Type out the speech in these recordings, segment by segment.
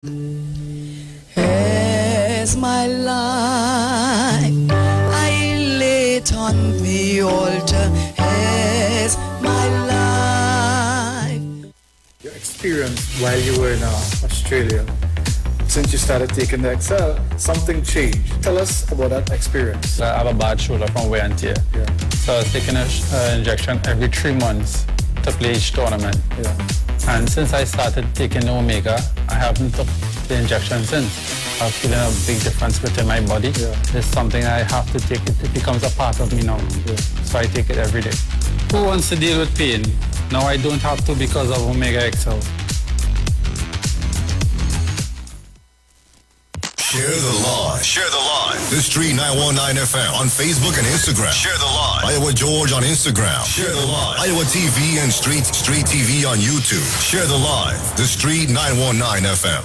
As my life I lay it on the altar, as my life. Your experience while you were in Australia, since you started taking the Excel, something changed. Tell us about that experience. I have a bad shoulder from wear and tear. Yeah. So I was taking an injection every 3 months to play each tournament. Yeah. And since I started taking the Omega, I haven't took the injection since. I'm feeling a big difference within my body. Yeah. It's something I have to take. It becomes a part of me now. Yeah. So I take it every day. Who wants to deal with pain? Now I don't have to because of Omega XL. Share the live. Share the live. The Street 919 FM on Facebook and Instagram. Share the live. Iowa George on Instagram. Share the live. Iowa TV and Street TV on YouTube. Share the live. The Street 919 FM.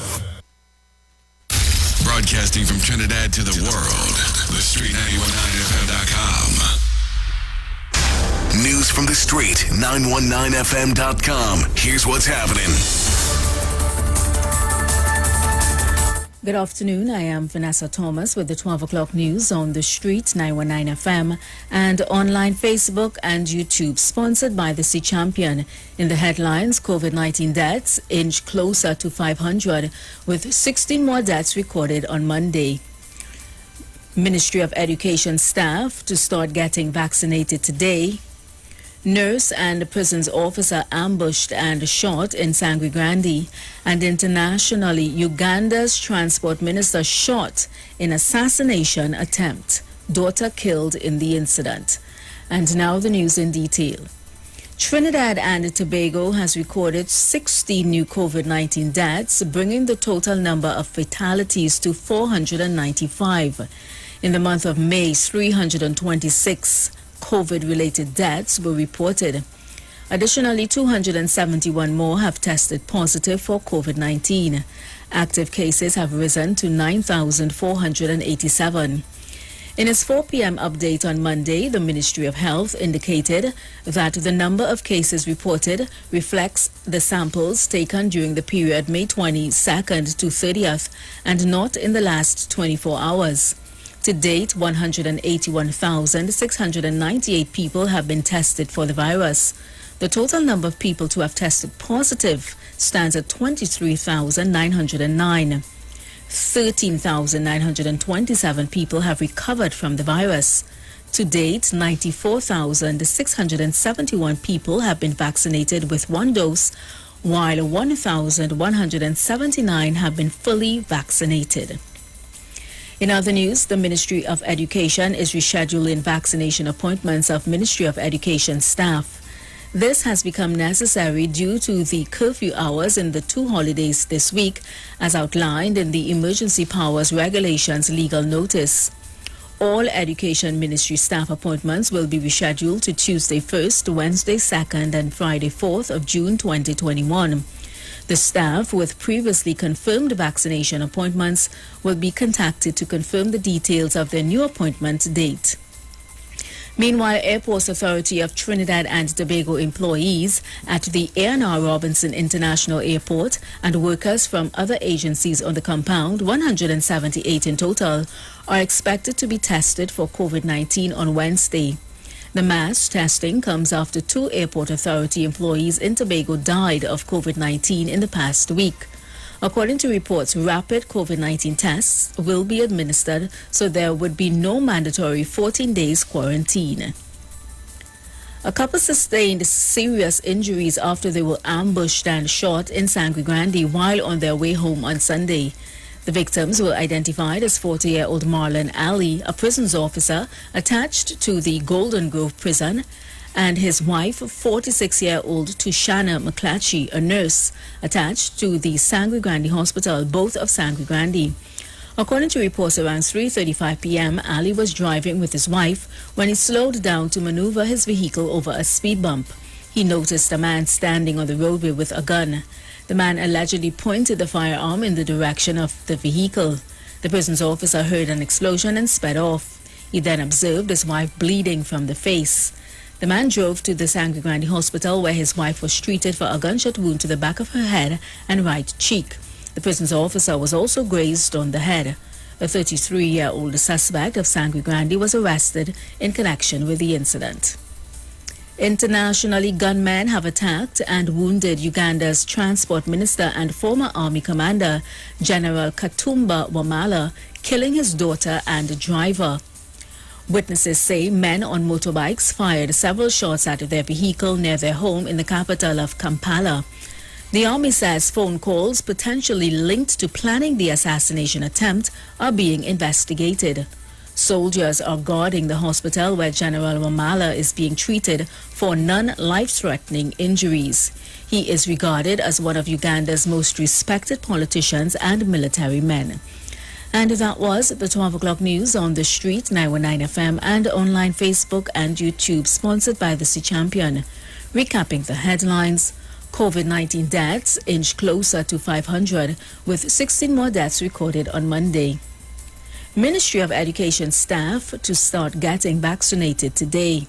Broadcasting from Trinidad to the world. The Street 919FM.com. News from the Street 919FM.com. Here's what's happening. Good afternoon. I am Vanessa Thomas with the 12 o'clock news on the Street 919 FM and online Facebook and YouTube, sponsored by the Sea Champion. In the headlines, COVID-19 deaths inch closer to 500, with 16 more deaths recorded on Monday. Ministry of Education staff to start getting vaccinated today. Nurse and prisons officer ambushed and shot in Sangre Grande. And internationally, Uganda's transport minister shot in assassination attempt. Daughter killed in the incident. And now the news in detail. Trinidad and Tobago has recorded 16 new COVID-19 deaths, bringing the total number of fatalities to 495. In the month of May, 326 COVID-related deaths were reported. Additionally, 271 more have tested positive for COVID-19. Active cases have risen to 9,487. In its 4 p.m. update on Monday, the Ministry of Health indicated that the number of cases reported reflects the samples taken during the period May 22nd to 30th and not in the last 24 hours. To date, 181,698 people have been tested for the virus. The total number of people to have tested positive stands at 23,909. 13,927 people have recovered from the virus. To date, 94,671 people have been vaccinated with 1 dose, while 1,179 have been fully vaccinated. In other news, the Ministry of Education is rescheduling vaccination appointments of Ministry of Education staff. This has become necessary due to the curfew hours in the 2 holidays this week, as outlined in the Emergency Powers Regulations legal notice. All Education Ministry staff appointments will be rescheduled to Tuesday 1st, Wednesday 2nd, and Friday 4th of June 2021. The staff with previously confirmed vaccination appointments will be contacted to confirm the details of their new appointment date. Meanwhile, Airports Authority of Trinidad and Tobago employees at the A&R Robinson International Airport and workers from other agencies on the compound, 178 in total, are expected to be tested for COVID-19 on Wednesday. The mass testing comes after 2 Airport Authority employees in Tobago died of COVID-19 in the past week. According to reports, rapid COVID-19 tests will be administered, so there would be no mandatory 14 days quarantine. A couple sustained serious injuries after they were ambushed and shot in Sangre Grande while on their way home on Sunday. The victims were identified as 40-year-old Marlon Ali, a prisons officer attached to the Golden Grove prison, and his wife, 46-year-old Tushana McClatchy, a nurse attached to the Sangre Grande Hospital, both of Sangre Grande. According to reports, around 3:35 p.m., Ali was driving with his wife when he slowed down to maneuver his vehicle over a speed bump. He noticed a man standing on the roadway with a gun. The man allegedly pointed the firearm in the direction of the vehicle. The prison's officer heard an explosion and sped off. He then observed his wife bleeding from the face. The man drove to the Sangre Grande Hospital, where his wife was treated for a gunshot wound to the back of her head and right cheek. The prison's officer was also grazed on the head. A 33-year-old suspect of Sangre Grande was arrested in connection with the incident. Internationally, gunmen have attacked and wounded Uganda's transport minister and former army commander, General Katumba Wamala, killing his daughter and driver. Witnesses say men on motorbikes fired several shots at their vehicle near their home in the capital of Kampala. The army says phone calls potentially linked to planning the assassination attempt are being investigated. Soldiers are guarding the hospital where General Wamala is being treated for non-life-threatening injuries. He is regarded as one of Uganda's most respected politicians and military men. And that was the 12 o'clock news on the street, 919 FM, and online Facebook and YouTube, sponsored by the Sea Champion. Recapping the headlines: COVID-19 deaths inch closer to 500, with 16 more deaths recorded on Monday. Ministry of Education staff to start getting vaccinated today.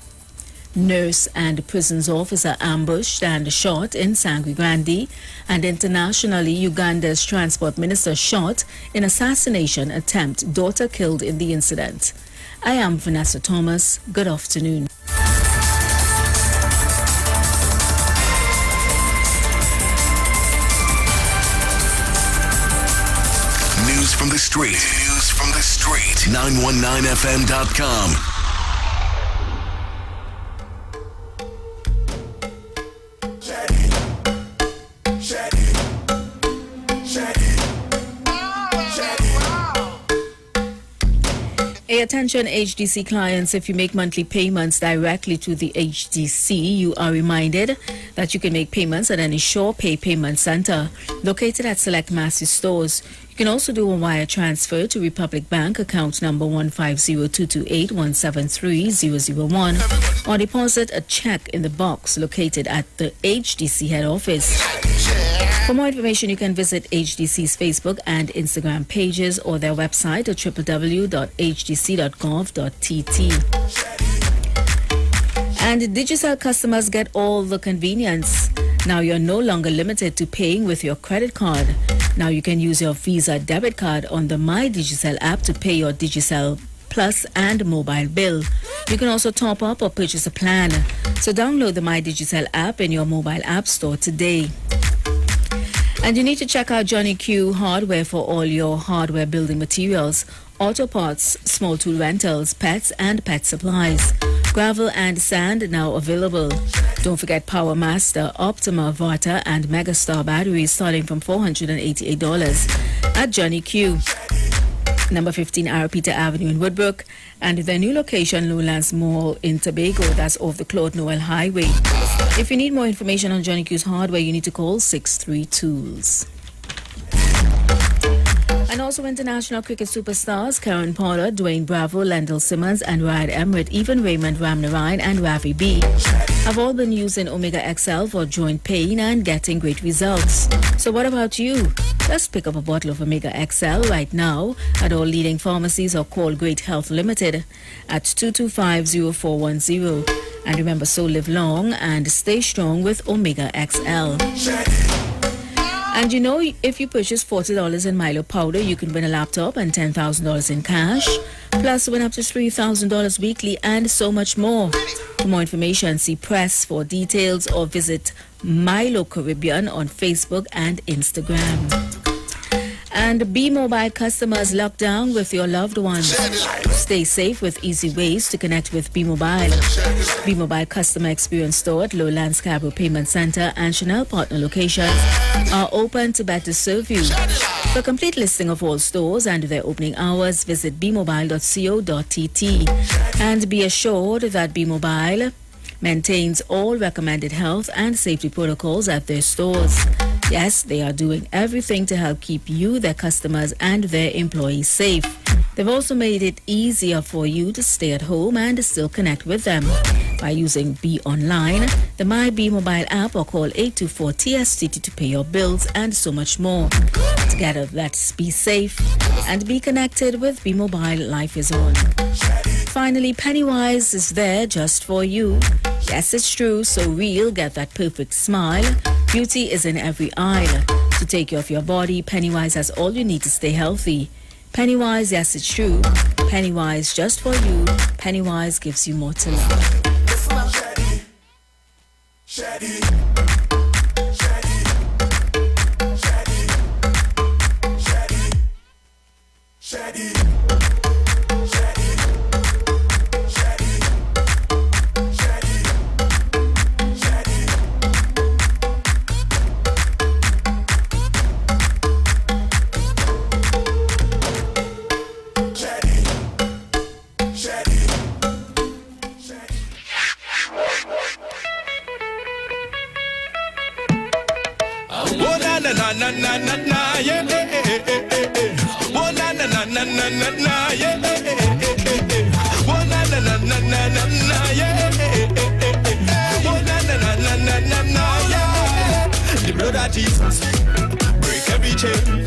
Nurse and prisons officer ambushed and shot in Sangre Grande. And internationally, Uganda's transport minister shot in assassination attempt, daughter killed in the incident. I am Vanessa Thomas. Good afternoon. News from the street. News from the street. 919fm.com. Attention HDC clients, if you make monthly payments directly to the HDC, you are reminded that you can make payments at any Sure Pay payment center located at select Massey stores. You can also do a wire transfer to Republic Bank account number 1502281730001 or deposit a check in the box located at the HDC head office. For more information, you can visit HDC's Facebook and Instagram pages or their website at www.hdc.gov.tt. And Digicel customers get all the convenience. Now you're no longer limited to paying with your credit card. Now you can use your Visa debit card on the My Digicel app to pay your Digicel Plus and mobile bill. You can also top up or purchase a plan. So download the My Digicel app in your mobile app store today. And you need to check out Johnny Q Hardware for all your hardware building materials, auto parts, small tool rentals, pets and pet supplies. Gravel and sand now available. Don't forget Power Master, Optima, Varta and Megastar batteries starting from $488 at Johnny Q. Number 15 Arapita Avenue in Woodbrook, and their new location, Lowlands Mall in Tobago, that's off the Claude Noel Highway. If you need more information on Johnny Q's hardware, you need to call 63 Tools. And also international cricket superstars Karen Pollard, Dwayne Bravo, Lendl Simmons and Ryan Emmerich, even Raymond Ramnarine and Ravi B have all been using Omega XL for joint pain and getting great results. So what about you? Just pick up a bottle of Omega XL right now at all leading pharmacies or call Great Health Limited at 225-0410. And remember, so live long and stay strong with Omega XL. And you know, if you purchase $40 in Milo powder, you can win a laptop and $10,000 in cash. Plus, win up to $3,000 weekly and so much more. For more information, see Press for details or visit Milo Caribbean on Facebook and Instagram. And B-Mobile customers locked down with your loved ones. Stay safe with easy ways to connect with B-Mobile. B-Mobile Customer Experience Store at Lowlands Scarborough Payment Center and Chanel Partner locations are open to better serve you. For a complete listing of all stores and their opening hours, visit bmobile.co.tt. And be assured that B-Mobile maintains all recommended health and safety protocols at their stores. Yes, they are doing everything to help keep you, their customers, and their employees safe. They've also made it easier for you to stay at home and still connect with them by using Be Online, the My Be Mobile app, or call 824-TSTT to pay your bills and so much more. Together, let's be safe and be connected with Be Mobile. Life is on. Finally, Pennywise is there just for you. Yes, it's true, so real, get that perfect smile. Beauty is in every aisle. To take care of your body, Pennywise has all you need to stay healthy. Pennywise, yes, it's true. Pennywise, just for you. Pennywise gives you more to love. The blood of Jesus, break every chain.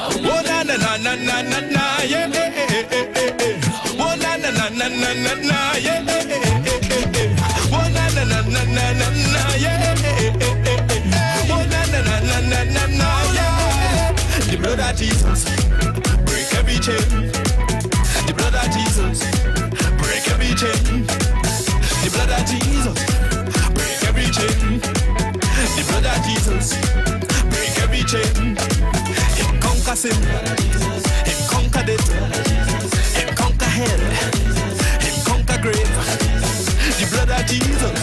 Oh na na na na na na na, yeah. Oh na na na na na na na, yeah. Oh na na na na na na na, yeah. Oh na na na na na na na, yeah. The blood of Jesus, break every chain. The blood of Jesus, break every chain. The blood of Jesus, break every chain. The blood of Jesus, break every chain. Him conquer sin, him conquer death, him conquer hell, him conquer grave. The blood of Jesus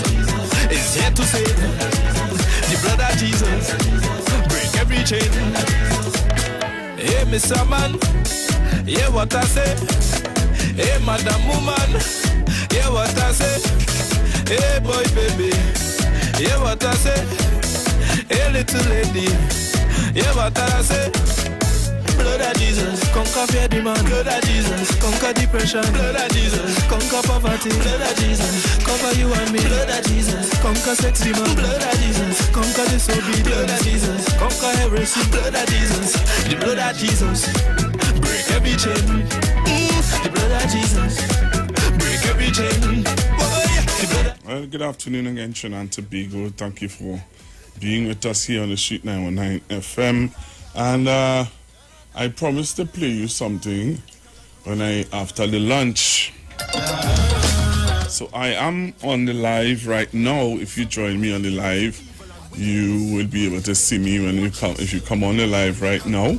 is here to save. The blood of Jesus, break every chain. Hey, Mr. Man, hear what I say. Hey, Madam Woman, hear what I say. Hey, boy, baby, hear what I say. Hey, little lady, hear what I say. Blood of Jesus, conquer fear demand. Blood of Jesus, conquer depression. Blood of Jesus, conquer poverty. Blood of Jesus, cover you and me. Blood of Jesus, conquer sex demand. Blood of Jesus, conquer disobedience. Blood of Jesus, conquer heresy. Blood of Jesus, the blood of Jesus, break every chain. The blood of Jesus, break every chain. Well, good afternoon again, Trinidad and Tobago. Thank you for being with us here on the Street 919 FM. And I promised to play you something after the lunch. So I am on the live right now. If you join me on the live, you will be able to see me when you come. If you come on the live right now.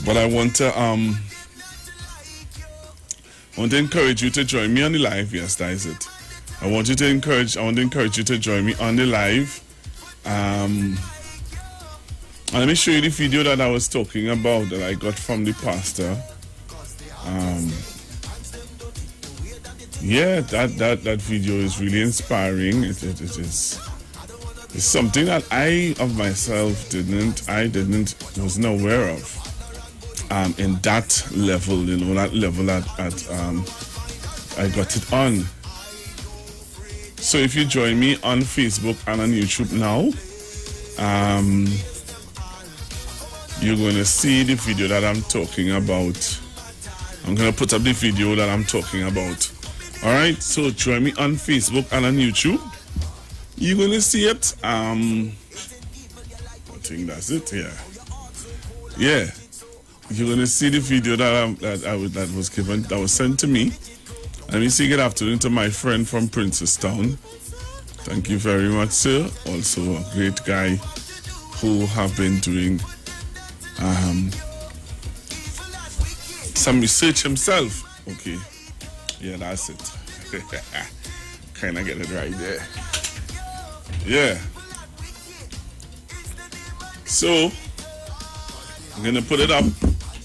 But I want to encourage you to join me on the live. Yes, that is it. I want to encourage you to join me on the live. And let me show you the video that I was talking about that I got from the pastor. Yeah, that video is really inspiring. It's something that I of myself wasn't aware of. In that level, that level that I got it on. So if you join me on Facebook and on YouTube now, you're going to see the video that I'm talking about. I'm going to put up the video that I'm talking about. All right, so join me on Facebook and on YouTube. You're going to see it. I think that's it. Yeah. You're going to see the video that was sent to me. Let me say good afternoon to my friend from Princestown. Thank you very much, sir. Also a great guy who have been doing some research himself. Okay. Yeah, that's it. Kind of get it right there. Yeah. So, I'm going to put it up.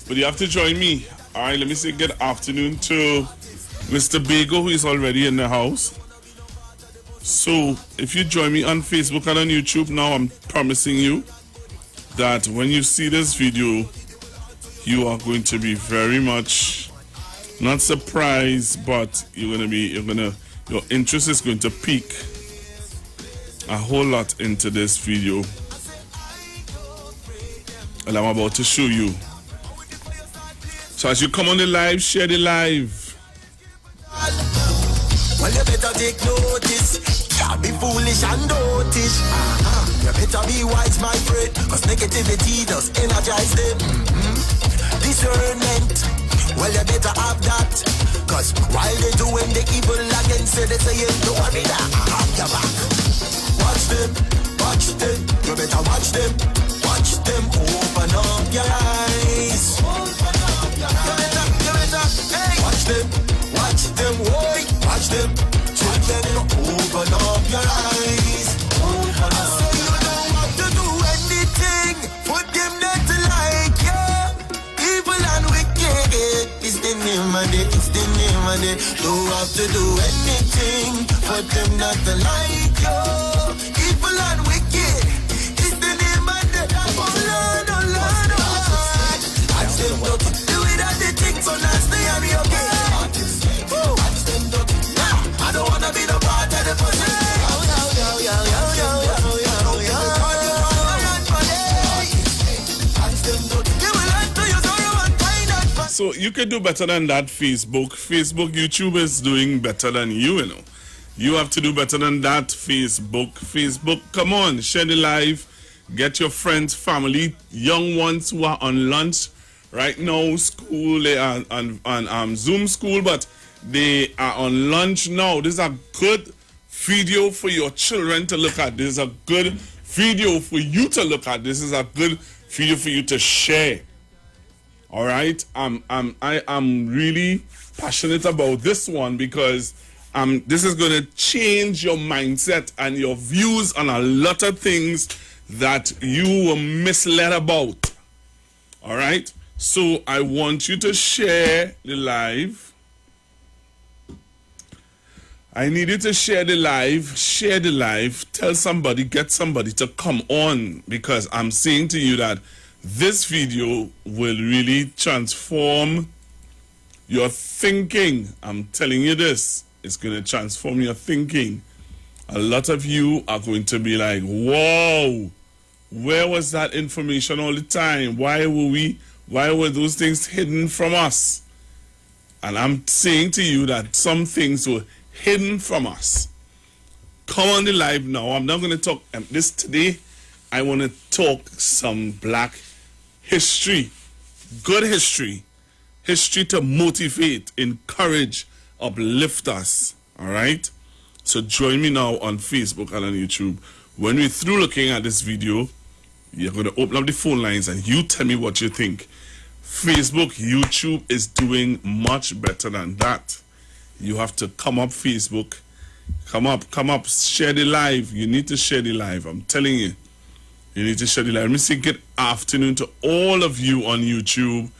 But you have to join me. All right, let me say good afternoon to Mr. Bago, who is already in the house. So, if you join me on Facebook and on YouTube now, I'm promising you that when you see this video, you are going to be very much not surprised, but your interest is going to peak a whole lot into this video. And I'm about to show you. So as you come on the live, share the live. take notice. Can't be foolish and dotish. You better be wise, my friend, cause negativity does energize them. Discernment, well, you better have that. Cause while they doing the evil against you, they say, don't worry that, I have your back. Watch them, you better watch them. Watch them, open up your eyes. You better, hey. Watch them, boy, watch them. Children, open up your eyes. I say you don't have to do anything for them not to like you. Evil and wicked is the name of it, it's the name of it. Don't have to do anything for them not to like you. Evil and wicked is the name of it. Oh Lord, oh Lord, oh Lord. Watch them do it at the things so nasty and you okay. Watch them do it. I don't wanna be the part of the pussy. So you can do better than that, Facebook. YouTube is doing better than you know. You have to do better than that, Facebook, come on, share the live. Get your friends, family, young ones who are on lunch right now, school, they are on Zoom school, but they are on lunch now. This is a good video for your children to look at. This is a good video for you to look at. This is a good video for you to share. All right, I am really passionate about this one because this is going to change your mindset and your views on a lot of things that you were misled about. All right, so I want you to share the live. I need you to share the live, tell somebody, get somebody to come on, because I'm saying to you that this video will really transform your thinking. I'm telling you this. It's going to transform your thinking. A lot of you are going to be like, whoa, where was that information all the time? Why were those things hidden from us? And I'm saying to you that some things were hidden from us. Come on the live now. I'm not going to talk this today. I want to talk some black history, good history to motivate, encourage, uplift us. All right, so join me now on Facebook and on YouTube. When we're through looking at this video, you're going to open up the phone lines and you tell me what you think. Facebook, YouTube is doing much better than that. You have to come up, Facebook, come up, share the live. You need to share the live, I'm telling you. You need to share the live. Let me say good afternoon to all of you on YouTube.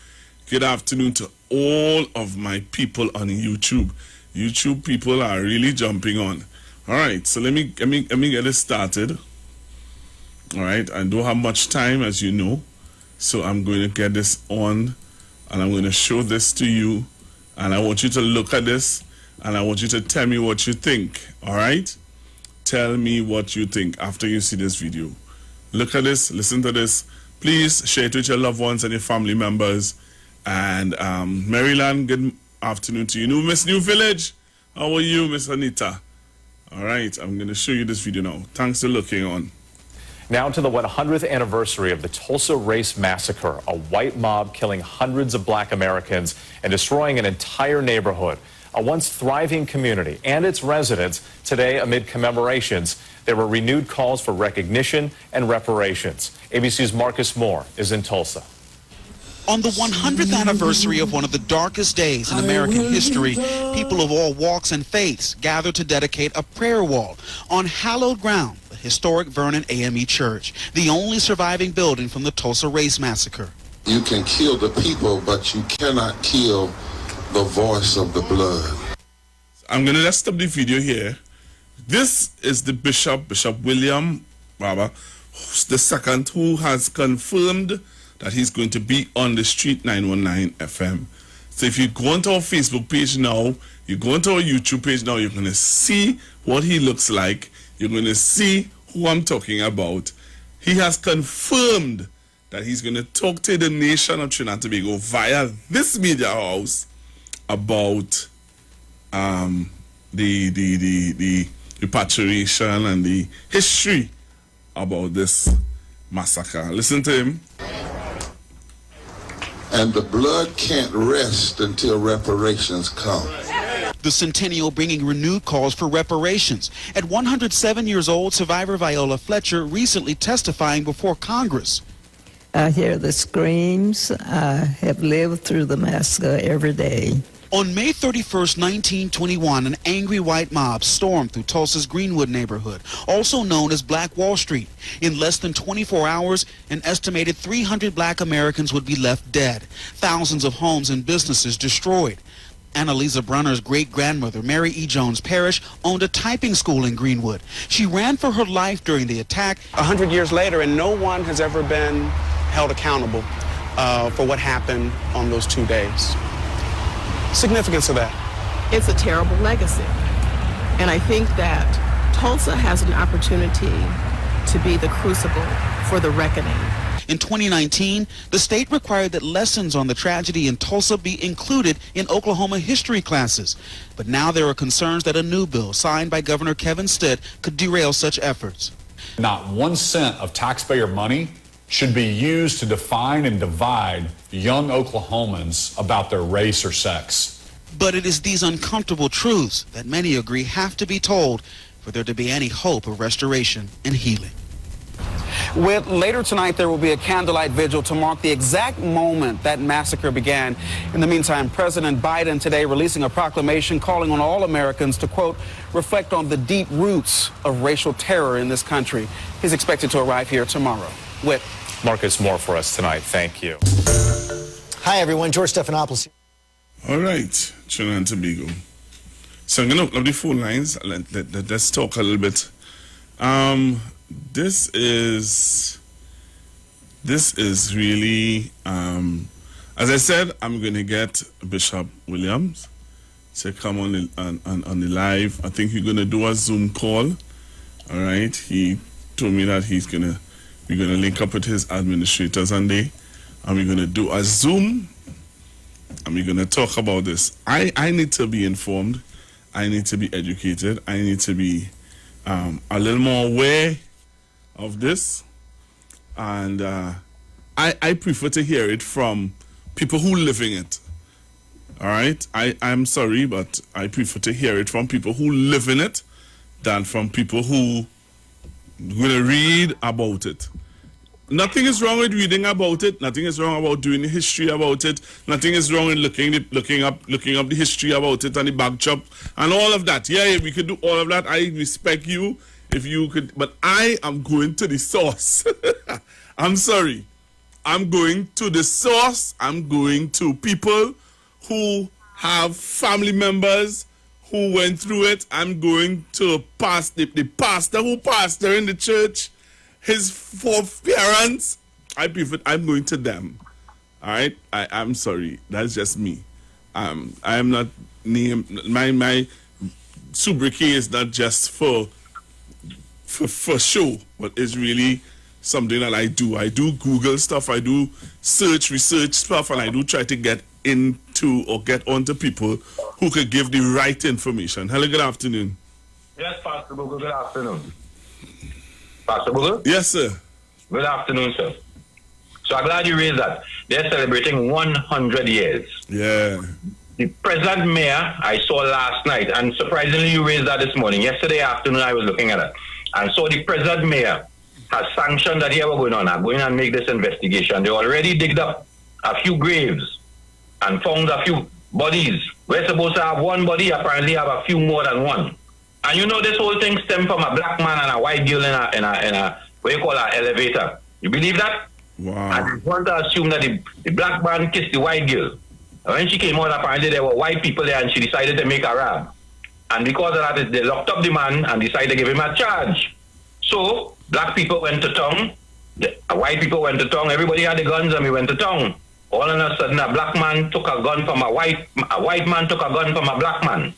Good afternoon to all of my people on YouTube. YouTube people are really jumping on. All right, so let me get this started. All right, I don't have much time, as you know, so I'm going to get this on, and I'm going to show this to you, and I want you to look at this, and I want you to tell me what you think. All right, tell me what you think after you see this video. Look at this, listen to this. Please share it with your loved ones and your family members. And Maryland, good afternoon to you. Miss New Village, how are you, Miss Anita? All right, I'm going to show you this video now. Thanks for looking on. Now to the 100th anniversary of the Tulsa Race Massacre, a white mob killing hundreds of black Americans and destroying an entire neighborhood. A once thriving community and its residents today amid commemorations. There were renewed calls for recognition and reparations. ABC's Marcus Moore is in Tulsa. On the 100th anniversary of one of the darkest days in American history, people of all walks and faiths gathered to dedicate a prayer wall on hallowed ground, the historic Vernon AME Church, the only surviving building from the Tulsa Race Massacre. You can kill the people, but you cannot kill the voice of the blood. I'm going to stop the video here. This is the Bishop William Barber, the second, who has confirmed that he's going to be on the Street 919 FM. So if you go onto our Facebook page now, you go onto our YouTube page now, you're going to see what he looks like. You're going to see who I'm talking about. He has confirmed that he's going to talk to the nation of Trinidad and Tobago via this media house about the repatriation and the history about this massacre. Listen to him. And the blood can't rest until reparations come. The centennial bringing renewed calls for reparations. At 107 years old, survivor Viola Fletcher recently testifying before Congress. I hear the screams. I have lived through the massacre every day. On May 31st, 1921, an angry white mob stormed through Tulsa's Greenwood neighborhood, also known as Black Wall Street. In less than 24 hours, an estimated 300 black Americans would be left dead. Thousands of homes and businesses destroyed. Annalisa Brunner's great-grandmother, Mary E. Jones Parrish, owned a typing school in Greenwood. She ran for her life during the attack. 100 years later, and no one has ever been held accountable for what happened on those 2 days. Significance of that? It's a terrible legacy. And I think that Tulsa has an opportunity to be the crucible for the reckoning. In 2019, the state required that lessons on the tragedy in Tulsa be included in Oklahoma history classes. But now there are concerns that a new bill signed by Governor Kevin Stitt could derail such efforts. Not 1 cent of taxpayer money should be used to define and divide young Oklahomans about their race or sex. But it is these uncomfortable truths that many agree have to be told for there to be any hope of restoration and healing. Later tonight, there will be a candlelight vigil to mark the exact moment that massacre began. In the meantime, President Biden today releasing a proclamation calling on all Americans to, quote, reflect on the deep roots of racial terror in this country. He's expected to arrive here tomorrow. Whit. Marcus, more for us tonight. Thank you. Hi, everyone. George Stephanopoulos. All right, Trinidad and Tobago. So I'm going to open up the phone lines. Let's talk a little bit. This is really, as I said, I'm going to get Bishop Williams to come on the live. I think he's going to do a Zoom call. All right. He told me that we're going to link up with his administrators Sunday, and we're going to do a Zoom, and we're going to talk about this. I need to be informed. I need to be educated. I need to be a little more aware of this, and I prefer to hear it from people who live in it. All right, I'm sorry, but I prefer to hear it from people who live in it than from people who will read about it. Nothing is wrong with reading about it. Nothing is wrong about doing the history about it. Nothing is wrong in looking up the history about it and the backdrop and all of that. Yeah, we could do all of that. I respect you if you could, but I am going to the source. I'm sorry. I'm going to the source. I'm going to people who have family members who went through it. I'm going to the pastor who pastored in the church, his four parents. I'm going to them. All right. I'm sorry. That's just me. I am not named. My sobriquet is not just for show, but it's really something that I do. I do Google stuff. I do research stuff, and I do try to get into or get onto people who could give the right information. Hello, good afternoon. Yes, Pastor Booker, good afternoon. Pastor Booker? Yes, sir. Good afternoon, sir. So I'm glad you raised that. They're celebrating 100 years. Yeah. The present mayor I saw last night, and surprisingly you raised that this morning. Yesterday afternoon I was looking at it, and so the present mayor has sanctioned that here we're going on. I'm going and make this investigation. They already digged up a few graves and found a few bodies. We're supposed to have one body, apparently have a few more than one. And you know this whole thing stemmed from a black man and a white girl in a what you call an elevator. You believe that? Wow. And I want to assume that the black man kissed the white girl. And when she came out, apparently there were white people there and she decided to make a rap. And because of that, they locked up the man and decided to give him a charge. So black people went to town, white people went to town, everybody had the guns and we went to town. All of a sudden a black man took a gun from a white man took a gun from a black man.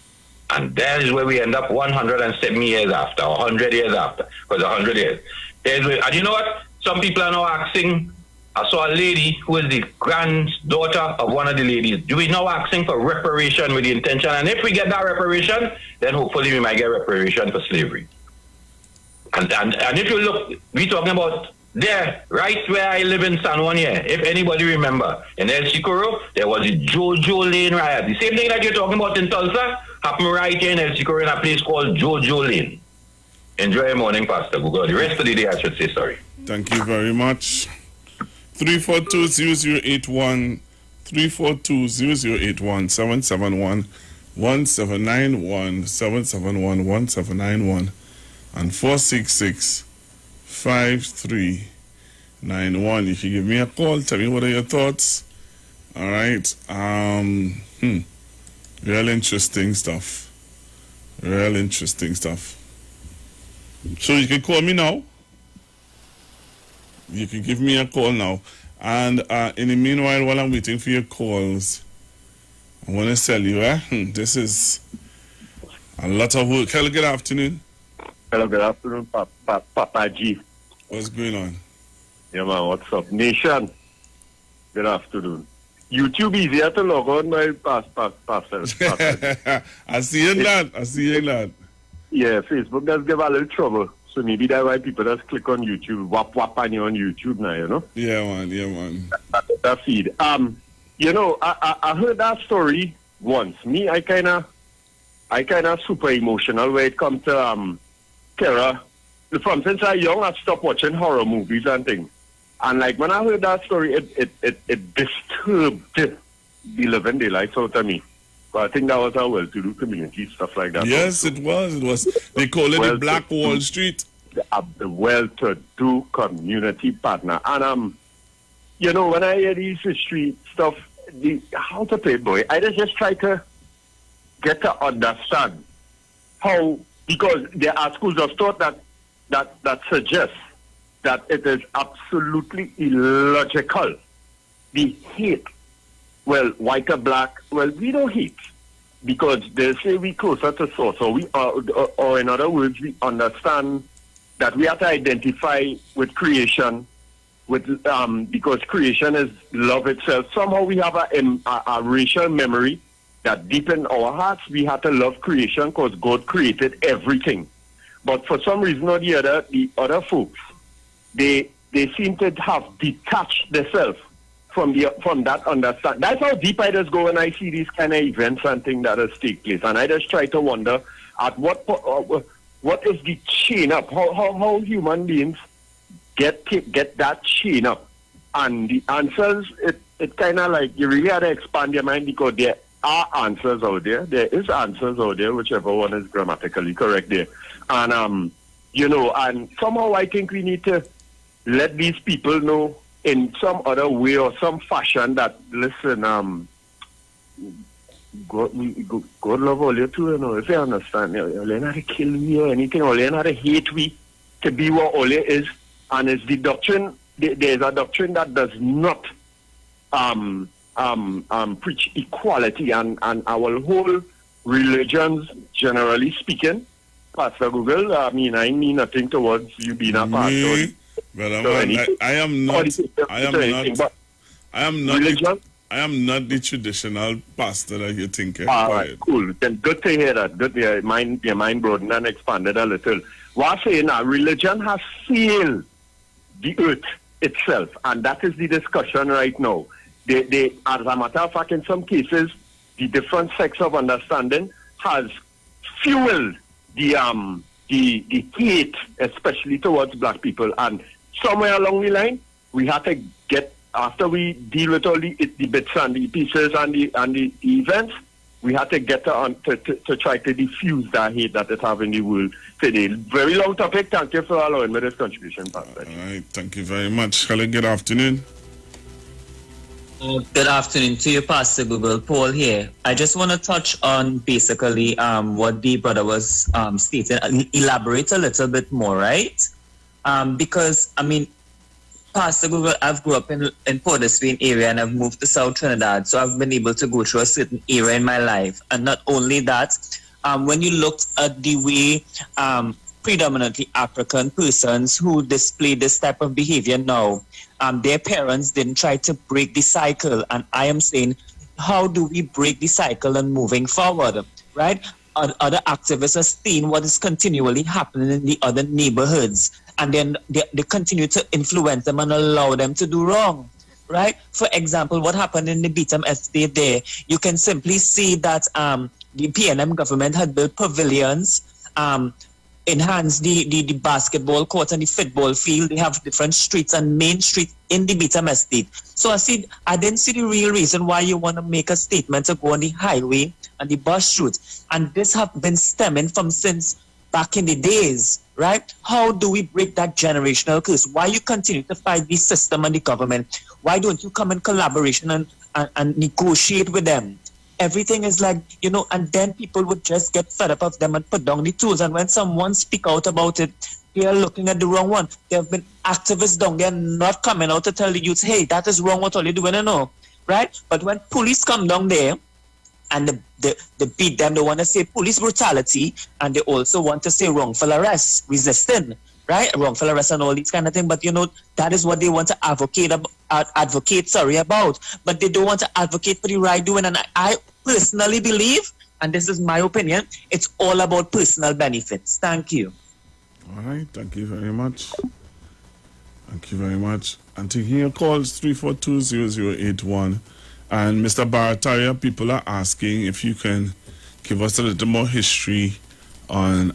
And that is where we end up 170 years after, or 100 years after, because 100 years. And you know what? Some people are now asking, I saw a lady who is the granddaughter of one of the ladies. We now asking for reparation with the intention, and if we get that reparation, then hopefully we might get reparation for slavery. And if you look, we talking about there, right where I live in San Juan here. If anybody remember, in El Chicoro, there was the Jojo Lane riot. The same thing that you're talking about in Tulsa happened right here in El Chicoro in a place called Jojo Lane. Enjoy your morning, Pastor Google. The rest of the day, I should say sorry. Thank you very much. 342-0081, 342-0081, 771-1791, 771-1791, and 466-5391. You can give me a call. Tell me what are your thoughts. All right. Real interesting stuff. Real interesting stuff. So you can call me now. You can give me a call now. And in the meanwhile, while I'm waiting for your calls, I want to tell you, this is a lot of work. Hello, good afternoon. Hello, good afternoon, Papa G. What's going on? Yeah, man, what's up? Nation, good afternoon. YouTube easier to log on, my pastor. I see you, lad. I see you, lad. Yeah, Facebook does give a little trouble. So maybe that's why people just click on YouTube, wap on you on YouTube now, you know? Yeah, man. That feed. You know, I heard that story once. Me, I kinda super emotional when it comes to terror. From since I young, I stopped watching horror movies and things. And like when I heard that story, it disturbed the living daylights out of me. But I think that was a well-to-do community, stuff like that. Yes, it was. They call it the Black Wall Street. The well-to-do community partner. And, you know, when I hear these history stuff, how to play, boy, I just try to get to understand how, because there are schools of thought that suggest that it is absolutely illogical. The hate, well, white or black, well, we don't hate because they say we closer to source, or we are, or in other words, we understand that we have to identify with creation, with because creation is love itself. Somehow we have a racial memory that deep in our hearts we have to love creation because God created everything. But for some reason or the other folks, they seem to have detached themselves from that understanding. That's how deep I just go when I see these kind of events and things that has take place, and I just try to wonder at what is the chain up? How human beings get that chain up? And the answers, it kind of like you really have to expand your mind because there are answers out there. There is answers out there, whichever one is grammatically correct there. And you know, and somehow I think we need to let these people know in some other way or some fashion that, listen, God love all you too, you know, if you understand, you're not to kill me or anything, or you're not to hate me to be what all it is. And it's the doctrine, there's a doctrine that does not preach equality, and our whole religions, generally speaking, Pastor Google, I mean nothing towards you being a pastor. I am not the traditional pastor that you think. All right, cool. Then good to hear that. Good to hear your mind broadened and expanded a little. What I'm saying now, religion has failed the earth itself, and that is the discussion right now. They, as a matter of fact, in some cases, the different sects of understanding has fueled the hate, especially towards black people. And somewhere along the line, we have to get, after we deal with all the bits and the pieces and the events, we have to get to try to diffuse that hate that is having the world today. Very long topic. Thank you for allowing me this contribution, Pastor. All right, thank you very much. Hello, good afternoon. Good afternoon to you, Pastor Google. Paul here. I just want to touch on basically what the brother was stating. Elaborate a little bit more, right? Because, I mean, Pastor Google, I've grew up in Port of Spain area and I've moved to South Trinidad, so I've been able to go through a certain era in my life. And not only that, when you looked at the way predominantly African persons who display this type of behavior now. Their parents didn't try to break the cycle, and I am saying, how do we break the cycle and moving forward, right? Other activists are seeing what is continually happening in the other neighborhoods, and then they continue to influence them and allow them to do wrong, right? For example, what happened in the Beetham estate there, you can simply see that the PNM government had built pavilions, enhanced the basketball court and the football field. They have different streets and main streets in the Beetham estate. So I didn't see the real reason why you want to make a statement to go on the highway and the bus route. And this have been stemming from since back in the days, right? How do we break that generational curse? Why you continue to fight the system and the government? Why don't you come in collaboration and negotiate with them? Everything is like, and then people would just get fed up of them and put down the tools. And when someone speak out about it, they are looking at the wrong one. There have been activists down there not coming out to tell the youth, hey, that is wrong what all you're doing, right? But when police come down there and they beat them, they want to say police brutality, and they also want to say wrongful arrest, resisting, right? Wrongful arrest and all these kind of things. But that is what they want to advocate about. But they don't want to advocate for the right doing. And I personally believe, and this is my opinion, it's all about personal benefits. Thank you. All right, thank you very much. Thank you very much. And to hear calls 342-0081. And Mr. Barataria, people are asking if you can give us a little more history on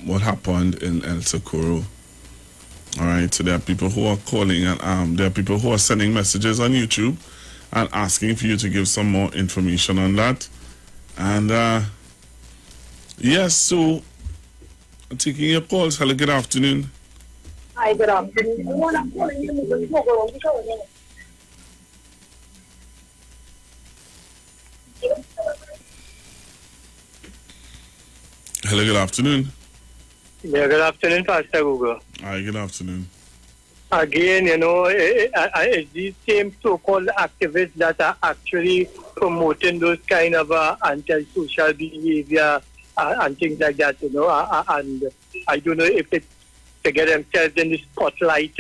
what happened in El Socorro. All right, so there are people who are calling, and there are people who are sending messages on YouTube and asking for you to give some more information on that. And yes, so I'm taking your calls. Hello, good afternoon. Hi, good afternoon. Hello, good afternoon. Yeah, good afternoon, Pastor Google. Hi, good afternoon. Again, it's these same so-called activists that are actually promoting those kind of anti-social behavior and things like that, and I don't know if it's to get themselves in the spotlight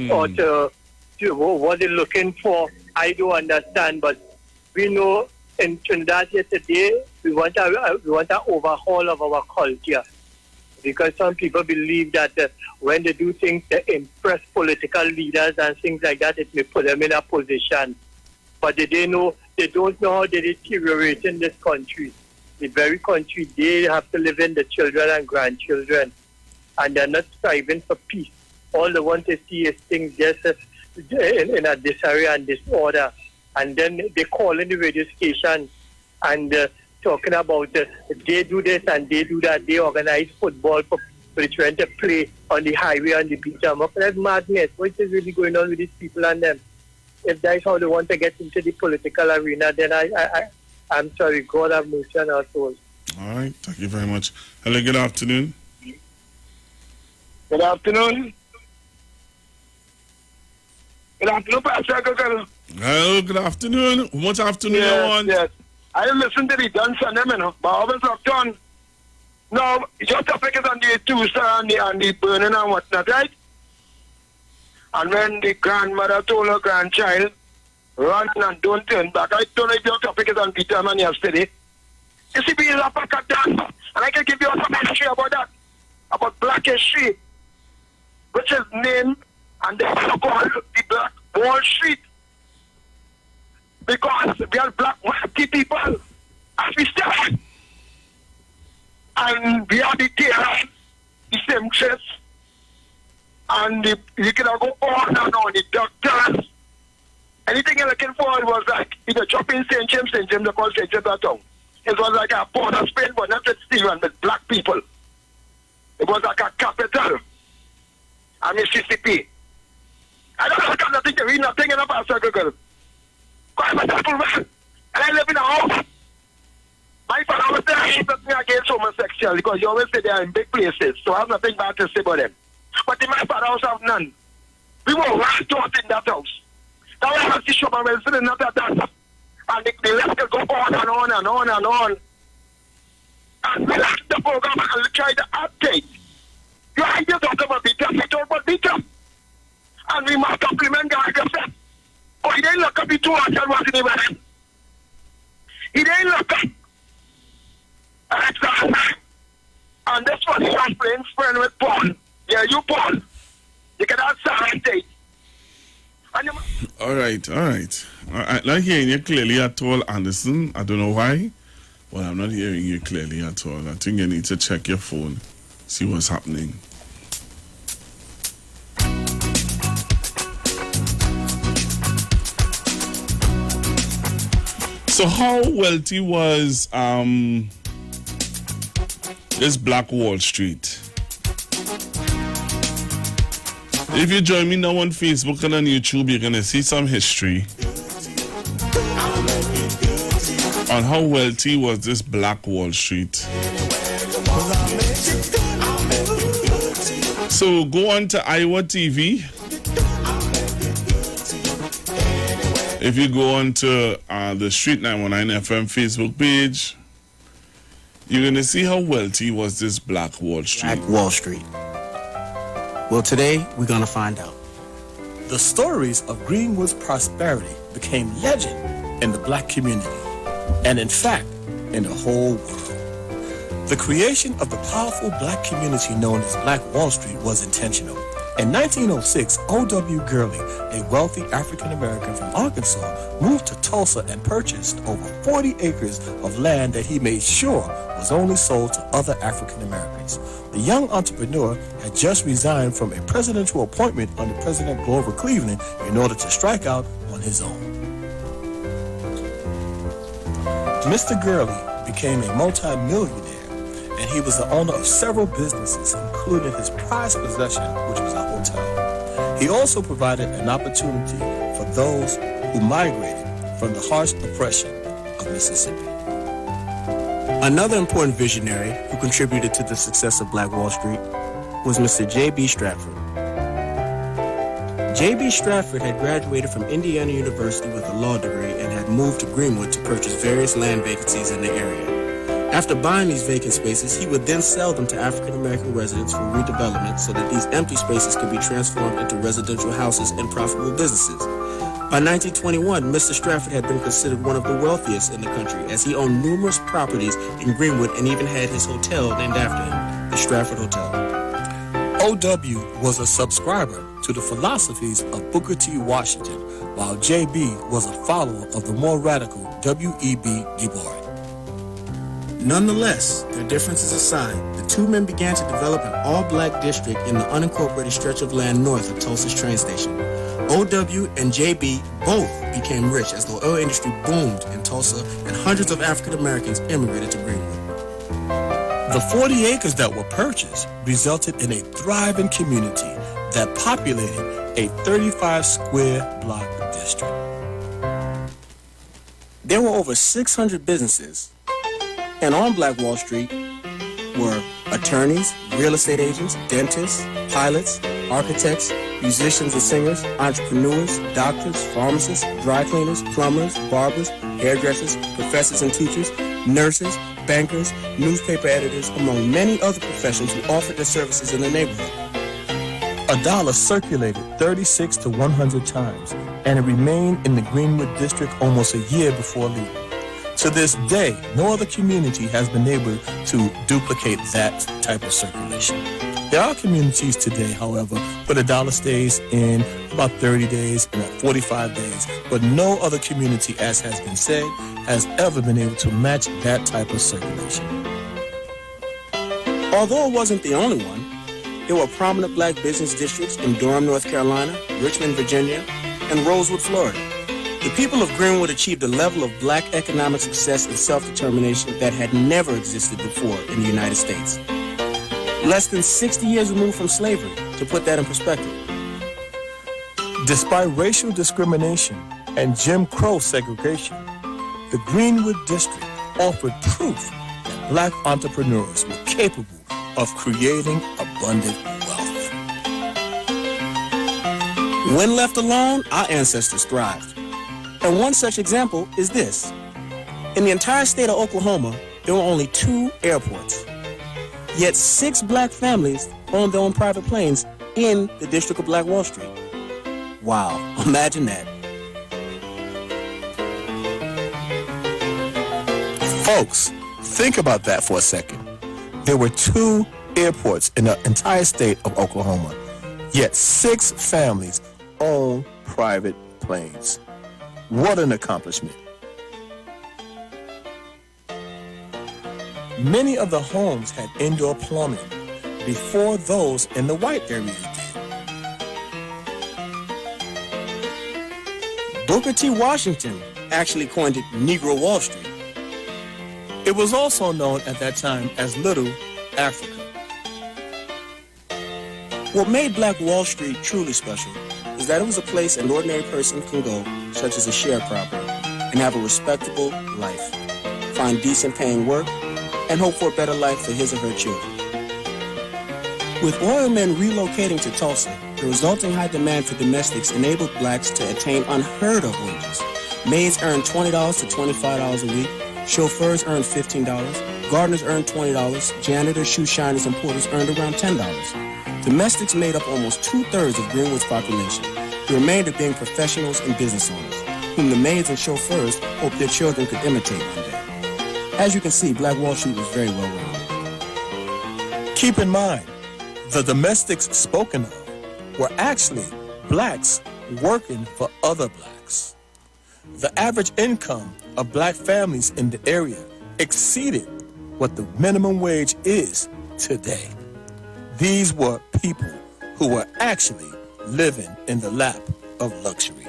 or to what they're looking for. I don't understand, but we know in Trinidad here today, we want an overhaul of our culture, because some people believe that when they do things to impress political leaders and things like that, it may put them in a position. But they don't know how they deteriorate in this country. The very country they have to live in, the children and grandchildren, and they're not striving for peace. All they want to see is things just in a disarray and disorder. And then they call in the radio station and talking about they do this and they do that. They organize football for the children to play on the highway on the beach. That's madness. What is really going on with these people and them? If that's how they want to get into the political arena, then I'm sorry, God have mercy on our souls. All right, thank you very much. Hello, good afternoon. Good afternoon. Good afternoon, Pastor Google. Hello, good afternoon. What afternoon you want? Yes. I listen to the dance and them, but I always locked on. Now, your topic is on the two-star and the burning and whatnot, right? And when the grandmother told her grandchild, run and don't turn back. I don't know if your topic is on Peter Man yesterday. You see, be a pack of dance, and I can give you some history about that, about Black Street, which is named, and they also call the Black Wall Street. Because we are black wealthy people, as we say. And we are the terror, the seamstress, and you can go on and on, the doctors. Anything you're looking for was like, if you drop in St. James, they call St. James that town. It was like a port of Spain, but not with Stephen, with black people. It was like a capital. And Mississippi. I don't look at nothing to read nothing in a Pastor Google. I'm a simple man, and I live in a house. My father was there, I hate nothing against homosexual, because you always say they are in big places, so I have nothing bad to say about them. But in my father's house, I have none. We were right taught in that house. Now I have to show my Wilson in that dance. And the left can go on and on and on and on. and relax the program and try to update. Your ideas of them are beat up, but beat up. And we must compliment God yourself. Oh, he didn't look up into us and was in the He didn't look up. And this was your friend's friend with Paul. Yeah, you Paul. You can answer and date. All right. I'm not hearing you clearly at all, Anderson. I don't know why, but I'm not hearing you clearly at all. I think you need to check your phone, see what's happening. So how wealthy was this Black Wall Street? If you join me now on Facebook and on YouTube, you're going to see some history on how wealthy was this Black Wall Street. So go on to IWER TV. If you go on to the Street 919 FM Facebook page, you're going to see how wealthy was this Black Wall Street. Black Wall Street. Well, today we're going to find out. The stories of Greenwood's prosperity became legend in the black community, and in fact, in the whole world. The creation of the powerful black community known as Black Wall Street was intentional. In 1906, O.W. Gurley, a wealthy African-American from Arkansas, moved to Tulsa and purchased over 40 acres of land that he made sure was only sold to other African-Americans. The young entrepreneur had just resigned from a presidential appointment under President Grover Cleveland in order to strike out on his own. Mr. Gurley became a multi-millionaire, and he was the owner of several businesses, including his prized possession, which was a hotel. He also provided an opportunity for those who migrated from the harsh oppression of Mississippi. Another important visionary who contributed to the success of Black Wall Street was Mr. J.B. Stratford. J.B. Stratford had graduated from Indiana University with a law degree and had moved to Greenwood to purchase various land vacancies in the area. After buying these vacant spaces, he would then sell them to African-American residents for redevelopment so that these empty spaces could be transformed into residential houses and profitable businesses. By 1921, Mr. Stratford had been considered one of the wealthiest in the country, as he owned numerous properties in Greenwood and even had his hotel named after him, the Stratford Hotel. O.W. was a subscriber to the philosophies of Booker T. Washington, while J.B. was a follower of the more radical W.E.B. Du Bois. Nonetheless, their differences aside, the two men began to develop an all-black district in the unincorporated stretch of land north of Tulsa's train station. O.W. and J.B. both became rich as the oil industry boomed in Tulsa and hundreds of African Americans immigrated to Greenwood. The 40 acres that were purchased resulted in a thriving community that populated a 35-square block district. There were over 600 businesses, and on Black Wall Street were attorneys, real estate agents, dentists, pilots, architects, musicians and singers, entrepreneurs, doctors, pharmacists, dry cleaners, plumbers, barbers, hairdressers, professors and teachers, nurses, bankers, newspaper editors, among many other professions who offered their services in the neighborhood. A dollar circulated 36 to 100 times, and it remained in the Greenwood district almost a year before leaving. To this day, no other community has been able to duplicate that type of circulation. There are communities today, however, where the dollar stays in about 30 days and 45 days, but no other community, as has been said, has ever been able to match that type of circulation. Although it wasn't the only one, there were prominent black business districts in Durham, North Carolina, Richmond, Virginia, and Rosewood, Florida. The people of Greenwood achieved a level of black economic success and self-determination that had never existed before in the United States. Less than 60 years removed from slavery, to put that in perspective. Despite racial discrimination and Jim Crow segregation, the Greenwood district offered proof that black entrepreneurs were capable of creating abundant wealth. When left alone, our ancestors thrived. And one such example is this. In the entire state of Oklahoma, there were only 2 airports. Yet 6 black families owned their own private planes in the District of Black Wall Street. Wow, imagine that. Folks, think about that for a second. There were 2 airports in the entire state of Oklahoma, yet 6 families own private planes. What an accomplishment. Many of the homes had indoor plumbing before those in the white areas did. Booker T. Washington actually coined it Negro Wall Street. It was also known at that time as Little Africa. What made Black Wall Street truly special is that it was a place an ordinary person can go, such as a sharecropper, and have a respectable life, find decent paying work, and hope for a better life for his or her children. With oil men relocating to Tulsa, the resulting high demand for domestics enabled blacks to attain unheard of wages. Maids earned $20 to $25 a week, chauffeurs earned $15, gardeners earned $20, janitors, shoe shiners, and porters earned around $10. Domestics made up almost 2/3 of Greenwood's population, the remainder being professionals and business owners, whom the maids and chauffeurs hoped their children could imitate one day. As you can see, Black Wall Street was very well run. Keep in mind, the domestics spoken of were actually blacks working for other blacks. The average income of black families in the area exceeded what the minimum wage is today. These were people who were actually living in the lap of luxury.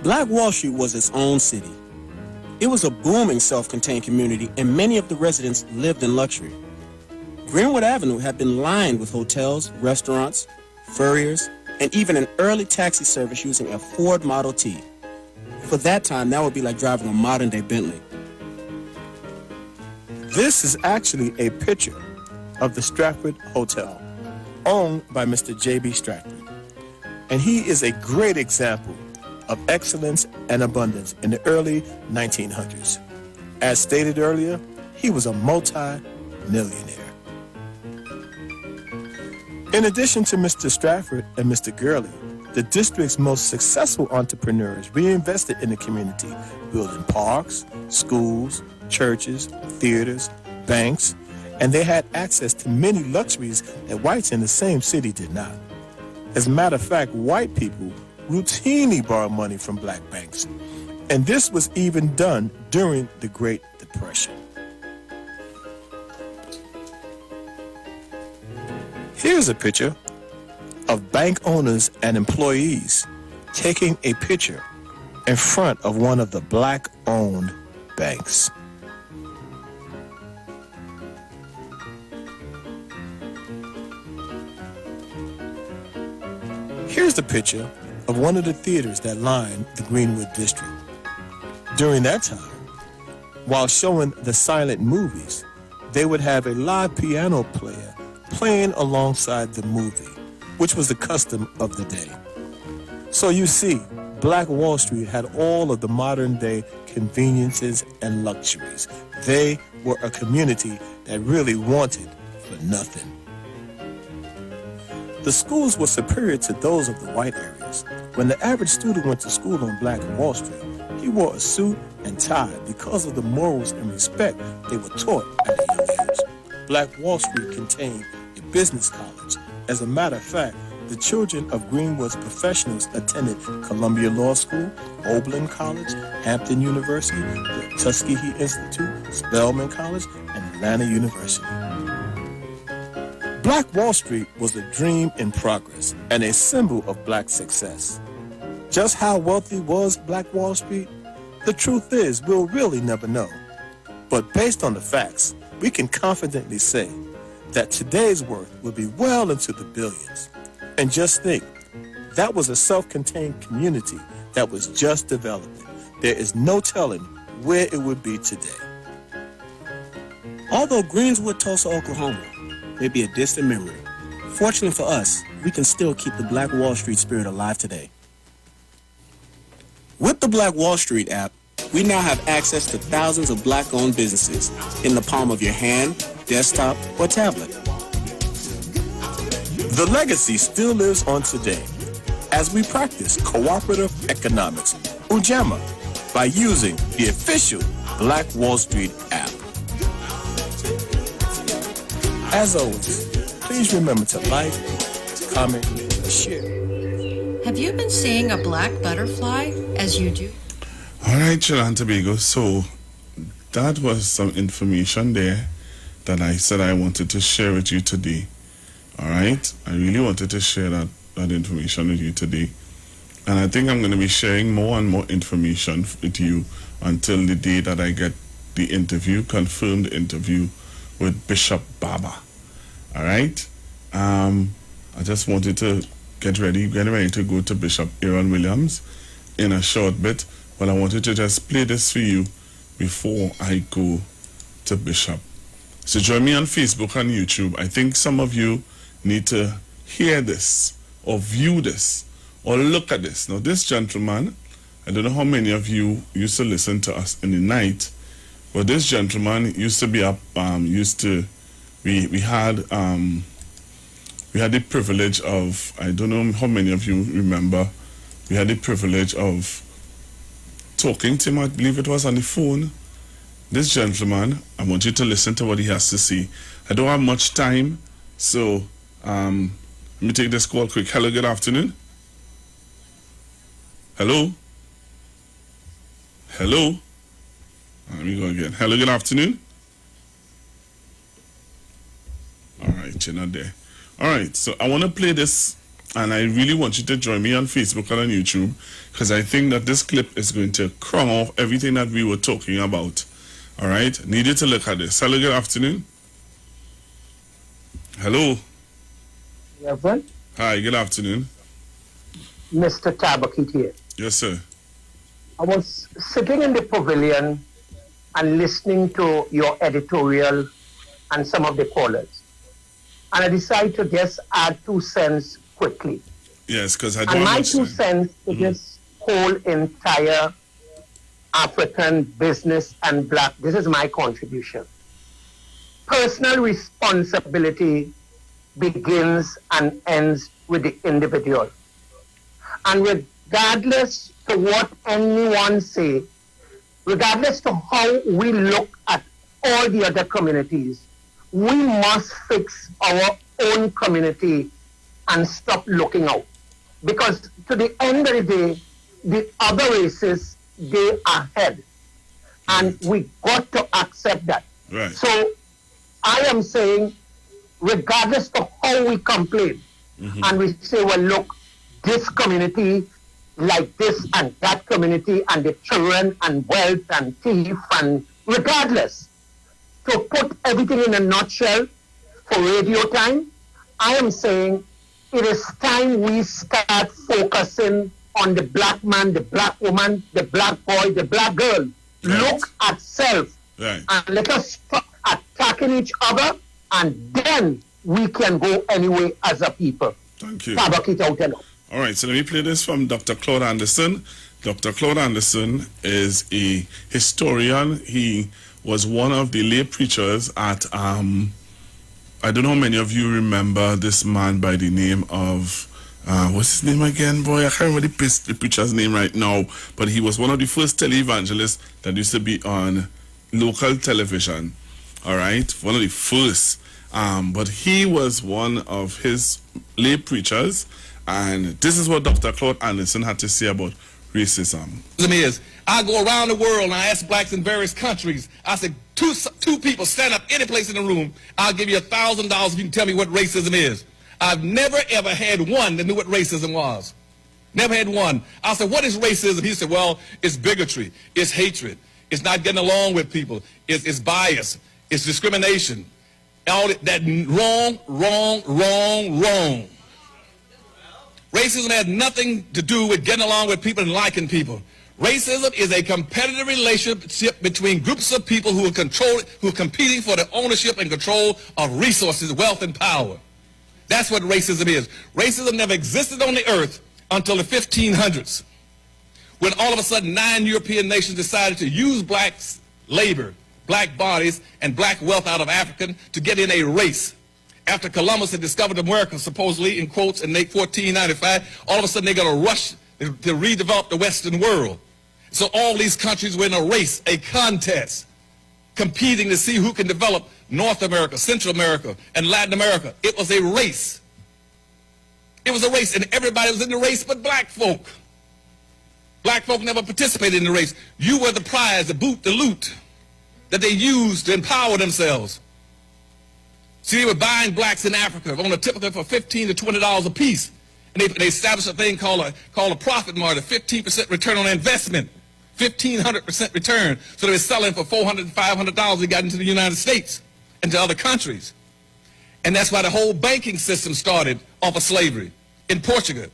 Black Wall Street was its own city. It was a booming self-contained community, and many of the residents lived in luxury. Greenwood Avenue had been lined with hotels, restaurants, furriers, and even an early taxi service using a Ford Model T. For that time, that would be like driving a modern-day Bentley. This is actually a picture of the Stratford Hotel, owned by Mr. J.B. Stratford. And he is a great example of excellence and abundance in the early 1900s. As stated earlier, he was a multi-millionaire. In addition to Mr. Stratford and Mr. Gurley, the district's most successful entrepreneurs reinvested in the community, building parks, schools, churches, theaters, banks, and they had access to many luxuries that whites in the same city did not. As a matter of fact, white people routinely borrowed money from black banks, and this was even done during the Great Depression. Here's a picture of bank owners and employees taking a picture in front of one of the black-owned banks. Here's the picture of one of the theaters that lined the Greenwood district. During that time, while showing the silent movies, they would have a live piano player playing alongside the movie, which was the custom of the day. So you see, Black Wall Street had all of the modern-day conveniences and luxuries. They were a community that really wanted for nothing. The schools were superior to those of the white areas. When the average student went to school on Black Wall Street, he wore a suit and tie because of the morals and respect they were taught at a young age. Black Wall Street contained a business college. As a matter of fact, the children of Greenwood's professionals attended Columbia Law School, Oberlin College, Hampton University, the Tuskegee Institute, Spelman College, and Atlanta University. Black Wall Street was a dream in progress and a symbol of black success. Just how wealthy was Black Wall Street? The truth is, we'll really never know. But based on the facts, we can confidently say that today's worth will be well into the billions. And just think, that was a self-contained community that was just developing. There is no telling where it would be today. Although Greenswood, Tulsa, Oklahoma may be a distant memory, fortunately for us, we can still keep the Black Wall Street spirit alive today. With the Black Wall Street app, we now have access to thousands of black-owned businesses in the palm of your hand, desktop, or tablet. The legacy still lives on today as we practice cooperative economics, Ujamaa, by using the official Black Wall Street app. As always, please remember to like, comment, and share. Have you been seeing a black butterfly as you do? All right, Trinidad and Tobago. So that was some information there that I said I wanted to share with you today. All right, I really wanted to share that information with you today. And I think I'm going to be sharing more and more information with you until the day that I get the interview, confirmed interview with Bishop Baba. All right. I just wanted to get ready to go to Bishop Aaron Williams in a short bit, but I wanted to just play this for you before I go to Bishop. So join me on Facebook and YouTube. I think some of you need to hear this or view this or look at this. Now this gentleman, I don't know how many of you used to listen to us in the night, but this gentleman used to be up, we had the privilege of, I don't know how many of you remember, we had the privilege of talking to him, I believe it was on the phone. This gentleman, I want you to listen to what he has to say. I don't have much time, so let me take this call quick. Hello, good afternoon. Hello? Hello? Let me go again. Hello, good afternoon. All right, you're not there. All right, so I want to play this, and I really want you to join me on Facebook and on YouTube, because I think that this clip is going to crown off everything that we were talking about. All right, need you to look at this. Hello, good afternoon. Hello. Reverend? Hi, good afternoon. Mr. Tabakit here. Yes, sir. I was sitting in the pavilion and listening to your editorial and some of the callers. And I decided to just add 2 cents quickly. Yes, because I don't And my understand. 2 cents to this whole entire African business and black, this is my contribution. Personal responsibility begins and ends with the individual. And regardless to what anyone say, regardless to how we look at all the other communities, we must fix our own community and stop looking out. Because to the end of the day, the other races, they are ahead. And we got to accept that. Right. So I am saying, regardless of how we complain, and we say, well, look, this community like this and that community and the children and wealth and thief, and regardless, to put everything in a nutshell for radio time, I am saying it is time we start focusing on the black man, the black woman, the black boy, the black girl. Right. Look at self. Right. And let us stop attacking each other, and then we can go anyway as a people. Thank you. All right, so let me play this from Dr. Claude Anderson. Dr. Claude Anderson is a historian. He was one of the lay preachers at, I don't know how many of you remember this man by the name of, what's his name again, boy? I can't remember the preacher's name right now, but he was one of the first televangelists that used to be on local television, all right? One of the first. But he was one of his lay preachers, and this is what Dr. Claude Anderson had to say about racism. I go around the world and I ask blacks in various countries, I said, two people stand up any place in the room, I'll give you $1,000 if you can tell me what racism is. I've never ever had one that knew what racism was. Never had one. I said, what is racism? He said, well, it's bigotry, it's hatred, it's not getting along with people, it's bias, it's discrimination. All that wrong. Racism has nothing to do with getting along with people and liking people. Racism is a competitive relationship between groups of people who are competing for the ownership and control of resources, wealth, and power. That's what racism is. Racism never existed on the earth until the 1500s, when all of a sudden 9 European nations decided to use black labor, black bodies, and black wealth out of Africa to get in a race. After Columbus had discovered America, supposedly, in quotes, in 1495, all of a sudden they got a rush to redevelop the Western world. So all these countries were in a race, a contest, competing to see who can develop North America, Central America, and Latin America. It was a race. It was a race, and everybody was in the race but black folk. Black folk never participated in the race. You were the prize, the boot, the loot that they used to empower themselves. See, they were buying blacks in Africa on a typical for $15 to $20 a piece. And they established a thing called a profit margin, 15% return on investment, 1,500% return. So they were selling for $400 and $500. They got into the United States and to other countries. And that's why the whole banking system started off of slavery in Portugal.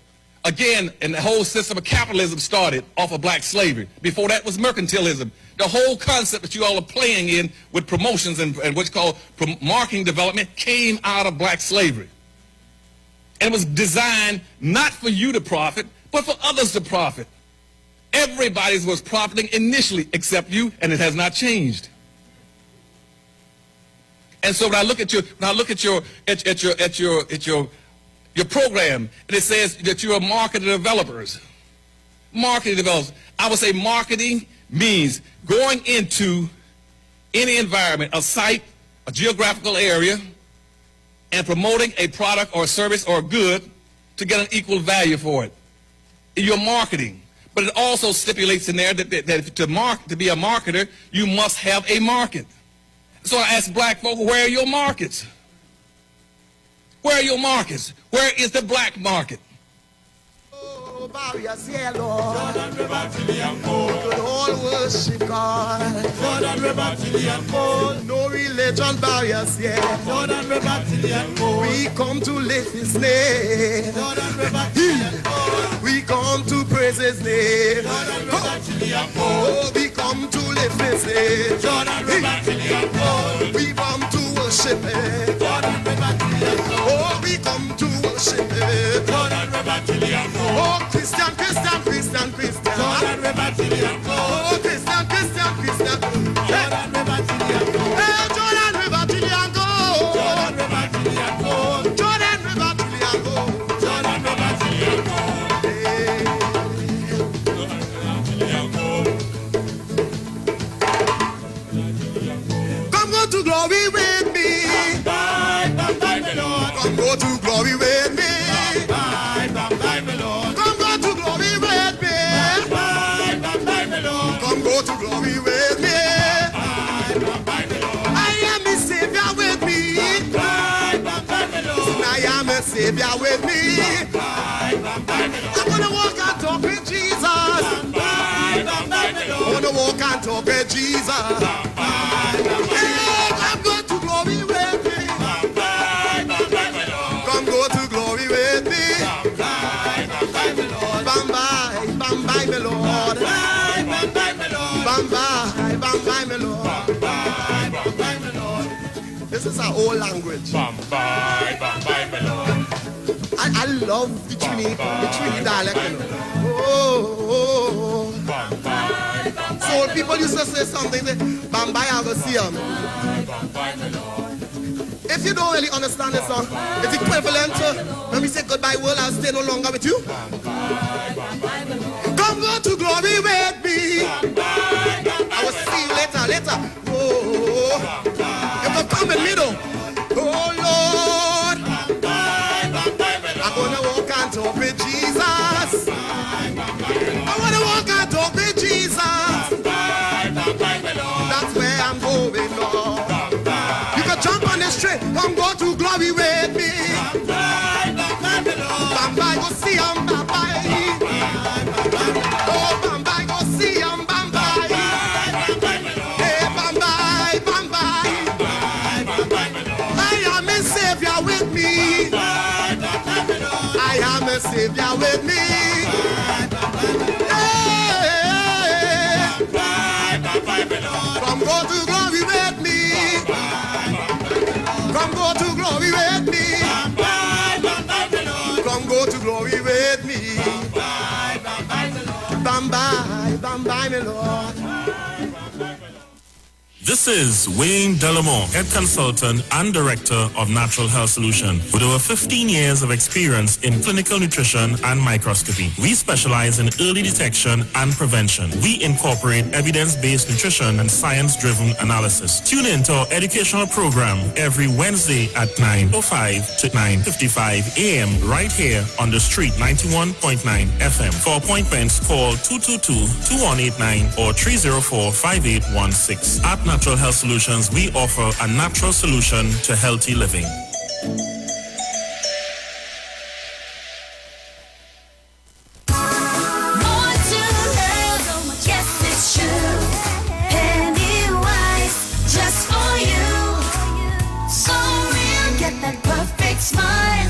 Again, and the whole system of capitalism started off of black slavery. Before that was mercantilism. The whole concept that you all are playing in with promotions and what's called marketing development came out of black slavery. And it was designed not for you to profit, but for others to profit. Everybody was profiting initially except you, and it has not changed. And so when I look at your program, and it says that you are marketing developers. Marketing developers. I would say marketing means going into any environment, a site, a geographical area, and promoting a product or a service or a good to get an equal value for it. You're marketing. But it also stipulates in there that to be a marketer, you must have a market. So I ask black folk, where are your markets? Where are your markets? Where is the black market? Barriers here, Lord. Jordan River till the cold. All worship God. Jordan River till the cold. No religion barriers here. Jordan River till the cold. We come to lift His name. Jordan River till the cold. We come to praise His name. Jordan River till the cold. Oh, we come to lift His name. Jordan River till the cold. We come to worship Him. Jordan River till the cold. Oh, we come to worship Him. Jordan River till the cold. Oh, Christian, Christian, Christian, Christian. Jordan River till the cold. Oh, Christian, Christian, Christian. Jordan River till the cold. Hey, Jordan River till the cold. Jordan River till the cold. Jordan River till the cold. Jordan River till the cold. Hey. Jordan River till the cold. Come go to glory with me. Bye, bye, bye, my Lord. Come go to glory with me. Bye, bye, bye, my Lord. Come go to glory with me. Bye, bye, bye, my Lord. Come go to glory with me. Bye, bye, bye, my Lord. I am a Savior with me. Bye, bye, bye, my Lord. I am a Savior with me. Bye, bye, bye, my Lord. I'm gonna walk and talk with Jesus. Bye, bye, bye, my Lord. I'm gonna walk and talk with Jesus. Bye, bye, bye, hey, come go to glory with me. Bye, bye, bye, my Lord. Come go to glory with me. Bye, bye, bye, my Lord. Bye, bye, bye, my Lord. Bye, bye, bye, my Lord. Bye, bye, bye, my Lord. Bye, bye, bye, my Lord. This is our old language. Bye, bye, bye, my Lord. I love the Trini dialect. Oh. So people used to say something, Bambai, I will see him. If you don't really understand this song, it's equivalent to when we say goodbye world, I'll stay no longer with you. Come go to glory with me. I will see you later. Oh, you can come with me though. Oh Lord, I'm gonna walk and talk with Jesus. I wanna walk and talk with Jesus. That's where I'm going, Lord. You can jump on this train. Come go to glory with me. Bambai, go see him, Bambai. Oh, Bambai, go see him, Bambai. Hey, Bambai, Bambai. I am a Savior with me. I am a Savior with me. Come go to glory with me. Come go to glory with me. Come go to glory with me. Bambai. This is Wayne Delamore, Head Consultant and Director of Natural Health Solution. With over 15 years of experience in clinical nutrition and microscopy, we specialize in early detection and prevention. We incorporate evidence-based nutrition and science-driven analysis. Tune in to our educational program every Wednesday at 9:05 to 9:55 a.m. right here on the street 91.9 FM. For appointments, call 222-2189 or 304-5816. At Natural Health Solutions, we offer a natural solution to healthy living. Smile,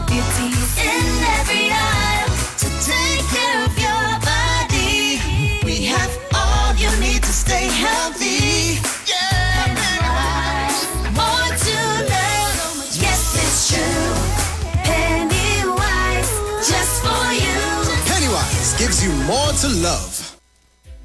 beauty is in every aisle to take care of your body. We have all you need to stay healthy. Yeah, more to love. Yes, it's true. Pennywise, just for you. Pennywise gives you more to love.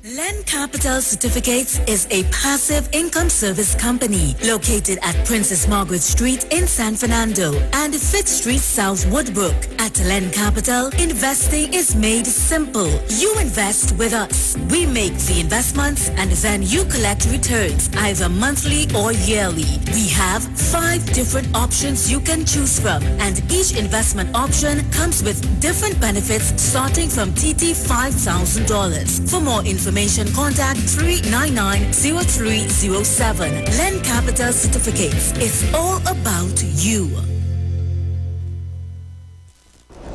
Len Capital Certificates is a passive income service company located at Princess Margaret Street in San Fernando and 5th Street South Woodbrook. At Len Capital, investing is made simple. You invest with us. We make the investments and then you collect returns either monthly or yearly. We have 5 different options you can choose from, and each investment option comes with different benefits starting from TT $5,000. For more information, contact 399-0307. Len Capital Certificates. It's all about you.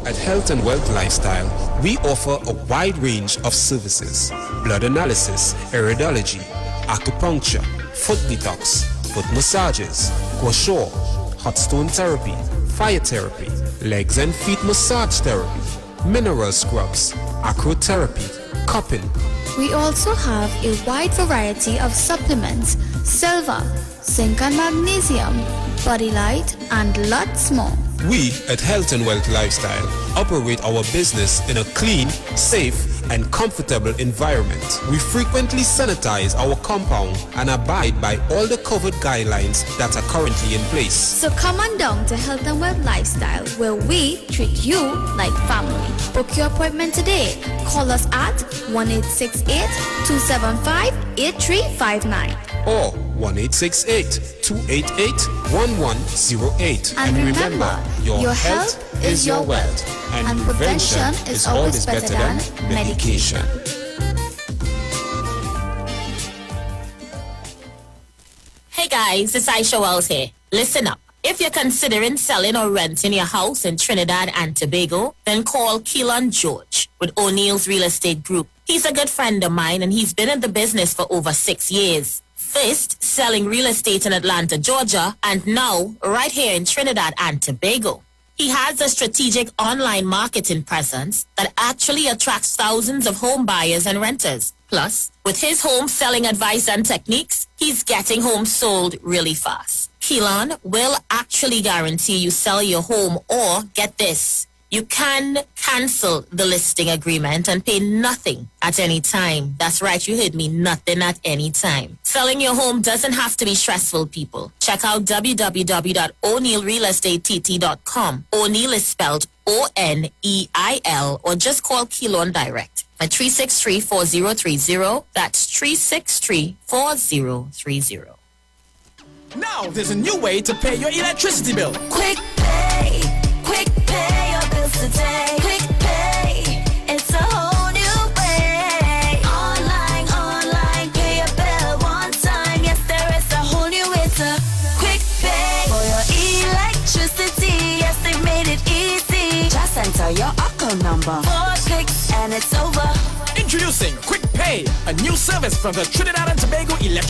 At Health and Wealth Lifestyle, we offer a wide range of services: blood analysis, iridology, acupuncture, foot detox, foot massages, gua sha, hot stone therapy, fire therapy, legs and feet massage therapy, mineral scrubs, acrotherapy, cupping. We also have a wide variety of supplements: silver, zinc and magnesium, body light, and lots more. We at Health and Wealth Lifestyle operate our business in a clean, safe, and comfortable environment. We frequently sanitize our compound and abide by all the COVID guidelines that are currently in place. So come on down to Health and Wealth Lifestyle, where we treat you like family. Book your appointment today. Call us at 1-868-275-8359 or 1-868-288-1108. And remember, your health is your wealth, and prevention is always better than medication. Hey guys, it's Aisha Wells here. Listen up. If you're considering selling or renting your house in Trinidad and Tobago, then call Keelan George with O'Neill's Real Estate Group. He's a good friend of mine and he's been in the business for over 6 years. First, selling real estate in Atlanta, Georgia, and now right here in Trinidad and Tobago. He has a strategic online marketing presence that actually attracts thousands of home buyers and renters. Plus, with his home selling advice and techniques, he's getting homes sold really fast. Keelan will actually guarantee you sell your home, or get this, you can cancel the listing agreement and pay nothing at any time. That's right, you heard me, nothing at any time. Selling your home doesn't have to be stressful, people. Check out www.o'neillrealestatetT.com. O'Neill is spelled O-N-E-I-L, or just call Keelan direct at 363-4030. That's 363-4030. Now there's a new way to pay your electricity bill. Quick pay your bills today. Quick pay, it's a whole new way. Online, pay your bill one time. Yes, there is a whole new way to quick pay for your electricity. Yes, they made it easy. Just enter your account number. 4 clicks and it's over. Introducing Quick Pay, a new service from the Trinidad and Tobago Electric